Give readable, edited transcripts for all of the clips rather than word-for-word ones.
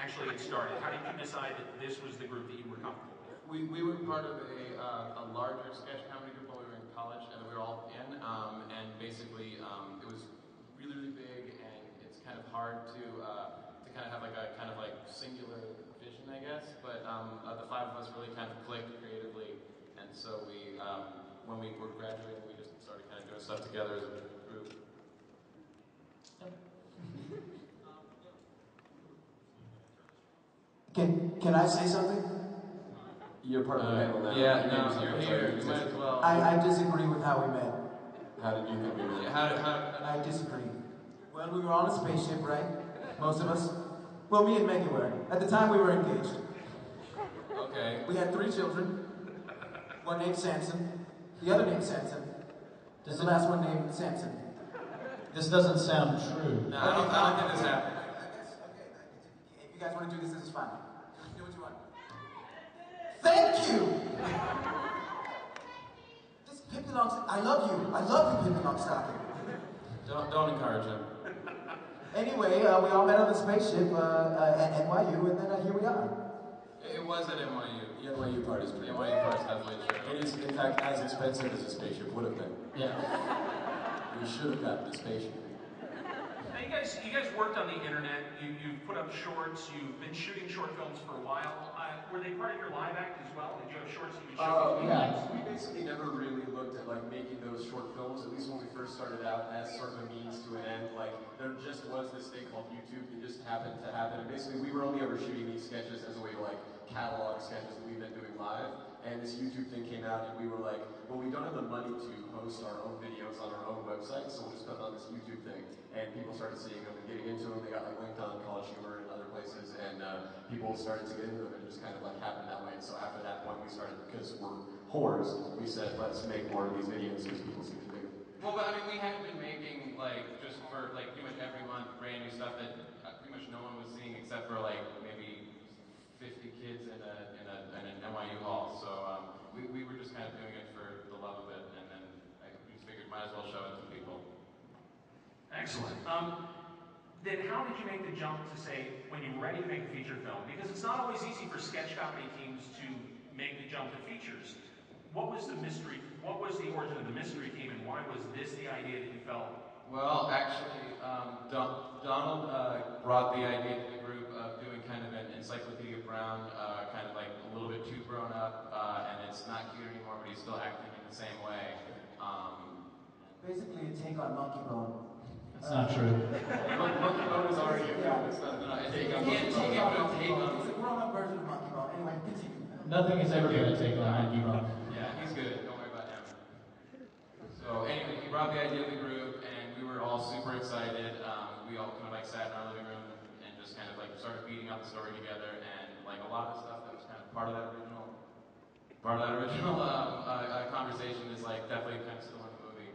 actually get started? How did you decide that this was the group that you were comfortable with? We were part of a larger sketch comedy group while we were in college, and we were all in, and basically it was really, really big, and it's kind of hard to kind of have like a kind of like singular vision, I guess, but the five of us really kind of clicked creatively, and so we, when we were graduating, we just started kind of doing stuff together as a group. Can I say something? You're part of the panel now. Yeah, no, you're here. You might as well. I disagree with how we met. How did you think we met? I disagree. Well, we were on a spaceship, right? Most of us. Well, me and Maggie were. At the time, we were engaged. Okay. We had 3 children. One named Samson. The other named Samson. There's the last one named Samson. This doesn't sound true. No, I don't think this happened. Okay, if you guys want to do this, this is fine. Do what you want. Thank you! This Pippi Longstocking, I love you, Pippi Longstocking. Don't encourage him. Anyway, we all met on the spaceship at NYU, and then here we are. It was at NYU. The NYU part is pretty NYU part is definitely true. It is, in fact, as expensive as a spaceship would have been. Yeah. We should have gotten the spaceship. Now you guys worked on the internet, you've put up shorts, you've been shooting short films for a while. Were they part of your live act as well? Did you have shorts that you would show people? Yeah, we basically never really looked at like making those short films, at least when we first started out, as sort of a means to an end. Like, there just was this thing called YouTube that just happened to happen, and basically we were only ever shooting these sketches as a way to like catalog sketches that we've been doing live. And this YouTube thing came out, and we were like, well, we don't have the money to host our own videos on our own website, so we'll just put it on this YouTube thing. And people started seeing them and getting into them. They got like linked on College Humor and other places, and people started to get into them, and it just kind of like happened that way. And so after that point, we started, because we're whores, we said, let's make more of these videos because people seem to dig them. Well, but I mean, we had been making, like, just for, like, pretty much every month, brand new stuff that pretty much no one was seeing except for, like, maybe 50 kids in an NYU hall. So we were just kind of doing it for the love of it, and then we just figured might as well show it to people. Excellent. Then how did you make the jump to say, when you're ready to make a feature film? Because it's not always easy for sketch comedy teams to make the jump to features. What was the mystery? What was the origin of the mystery team, and why was this the idea that you felt? Well, actually, Donald brought the idea to the group of doing kind of an Encyclopedia Brown, kind of like a little bit too grown up, and it's not cute anymore, but he's still acting in the same way. Basically a take on Monkey Bone. That's not true. Monkey Bone is already a film. It's not a take on Monkey Bone. It's a grown-up version of Monkey Bone. Anyway, continue. Nothing is ever going to take on Monkey Bone. Yeah, he's good. Don't worry about him. So anyway, he brought the idea to the group, and we were all super excited. We all kind of like sat in our living room and just kind of like started beating out the story together, and like a lot of the stuff that was kind of part of that original conversation is like definitely kind of still in the movie.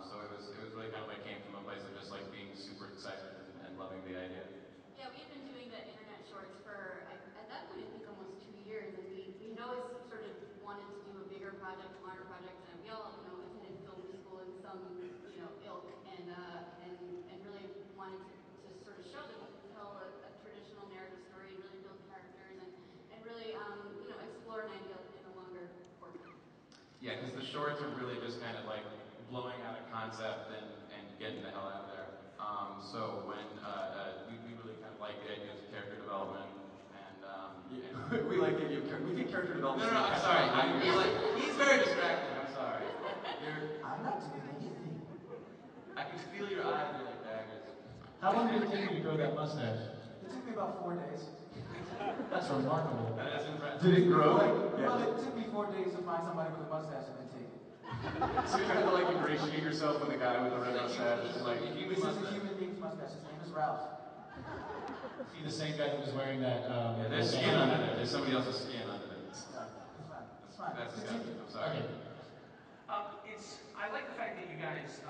So it was really kind of like came from a place of just like being super excited and loving the idea. Yeah, we've been doing the internet shorts for, at that point, I think almost 2 years, and we always sort of wanted to do a bigger project, a larger project, and we all, attended film school in some, ilk, and really wanted to sort of show that we could tell a traditional narrative story, and really build characters, and really, explore an idea in a longer format. Yeah, because the shorts are really just kind of like blowing out a concept and getting the hell out of there. So when we really kind of like the idea of character development, and we like the idea of character. We think character development. No, I'm sorry. He's very distracted. I'm sorry. I'm not doing anything. I can feel your eyes are like daggers. How long did it take you to grow that mustache? It took me about 4 days. That's remarkable. That is impressive. Did it grow? Well, it took me 4 days to find somebody with a mustache and then take it. So you had to like ingratiate yourself with a guy with a red mustache. Like, This is a human being's mustache. His name is Ralph. See the same guy that was wearing that. Yeah, there's skin under there. There's somebody else's skin under there. It's fine. It's fine. That's disgusting. I'm sorry. Okay. I like the fact that you guys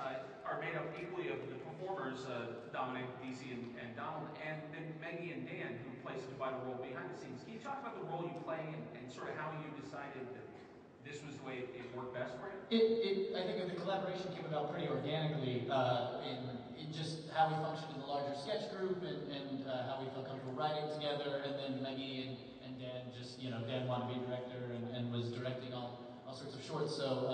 are made up equally of the performers, Dominic, DC, and Donald, and then Maggie and Dan, who plays a vital role behind the scenes. Can you talk about the role you play and sort of how you decided that this was the way it worked best for you? I think that the collaboration came about pretty organically in just how we functioned in the larger sketch group and how we felt comfortable writing together. And then Maggie and Dan just, Dan wanted to be director and was directing all sorts of shorts. So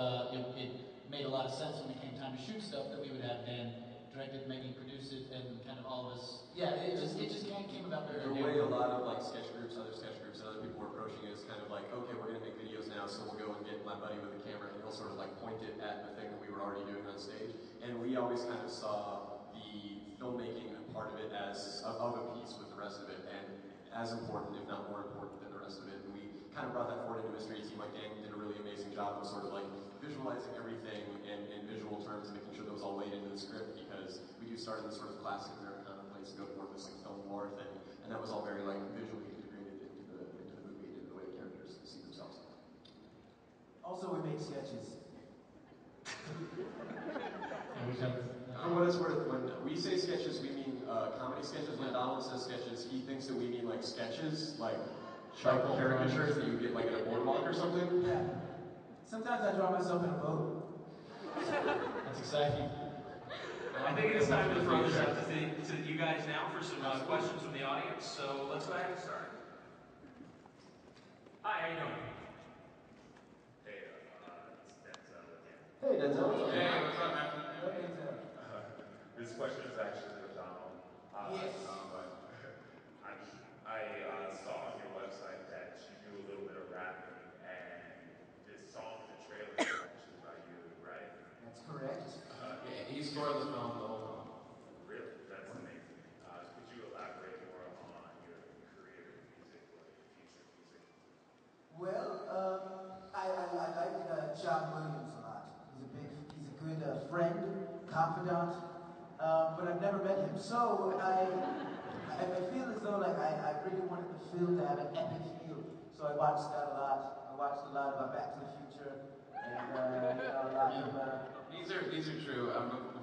it made a lot of sense when it came time to shoot stuff that we would have Dan direct it, Maggie produce it, and kind of all of us. Yeah, it just came about very organically. The way a lot of like sketch groups, other people were approaching it is kind of like, okay, we're gonna make videos now, so we'll go and get my buddy with a camera, and he'll sort of like point it at the thing that we were already doing on stage. And we always kind of saw the filmmaking part of it as of a piece with the rest of it, and as important, if not more important than the rest of it. And we kind of brought that forward into Mystery Team. Like Dan did a really amazing job of sort of like visualizing everything in visual terms and making sure that was all laid into the script, because we do start in this sort of classic Americana place and go to more of this like film noir thing, and that was all very like visually integrated into the movie and into the way the characters see themselves. Also, we make sketches. For what it's worth, when we say sketches, we mean comedy sketches. When Donald says sketches, he thinks that we mean like sketches, like caricatures that you get like at a boardwalk or something. Yeah. Sometimes I draw myself in a boat. That's exciting. I think it is time to throw this out to you guys now for some questions from the audience. So let's go ahead and start. Hi, how you doing? Hey, Denzel. Hey, what's up, man? This question is actually for Donald. Yes. I saw on your website that you do a little bit of rapping, and this song, the trailer, is actually by you, right? That's correct. Yeah, he scored the film, the whole film. Really? That's amazing. Could you elaborate more on your career in music or your future music? Well, I like John Williams a lot. He's a good friend, confidant, but I've never met him. So I feel as though like I really wanted the film to have an epic feel. So I watched that a lot. I watched a lot about Back to the Future, and a lot of. These are true.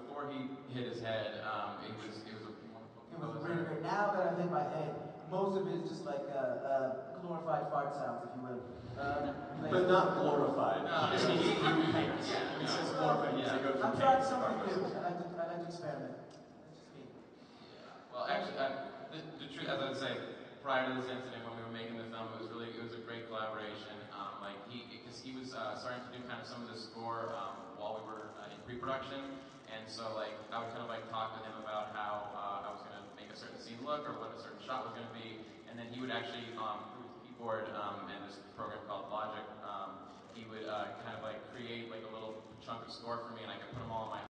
Before he hit his head, it was a wonderful It was really great. Now that I've hit my head, most of it is just like glorified fart sounds, if you will. But not glorified. No, He just no. means through paint. When he says glorified, he Yeah. goes I'm through trying paint. something new. I like to experiment. That's just me. Well, actually, the truth, as I would say, prior to this incident, when we were making the film, it was a great collaboration. Because he was starting to do kind of some of the score while we were in pre-production, and so like I would kind of like talk to him about how I was going to make a certain scene look or what a certain shot was going to be, and then he would actually through his keyboard and this program called Logic, he would kind of like create like a little chunk of score for me, and I could put them all on my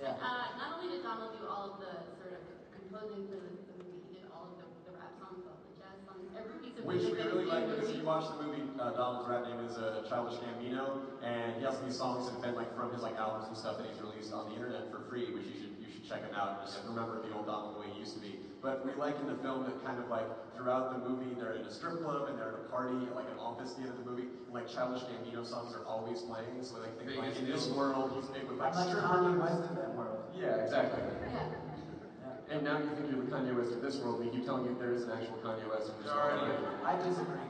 Yeah. Not only did Donald do all of the sort of composing for the movie, he did all of the rap songs, all the jazz songs, every piece of Which music we really like, that because is if in you the watch the movie, Donald's rap name is Childish Gambino, and he has these songs that have been like from his like albums and stuff that he's released on the internet for free, which you should check him out. Just remember the old Donald the way he used to be. But we like in the film that kind of like throughout the movie they're in a strip club and they're at a party at like an office at the end of the movie, and like Childish Gambino songs are always playing. So like think like in this world he's big with like I'm like Kanye West in that world. Yeah, exactly. Yeah. Yeah. And now you think you're the Kanye West of this world, we keep telling you there is an actual Kanye West of this world. Already. I disagree.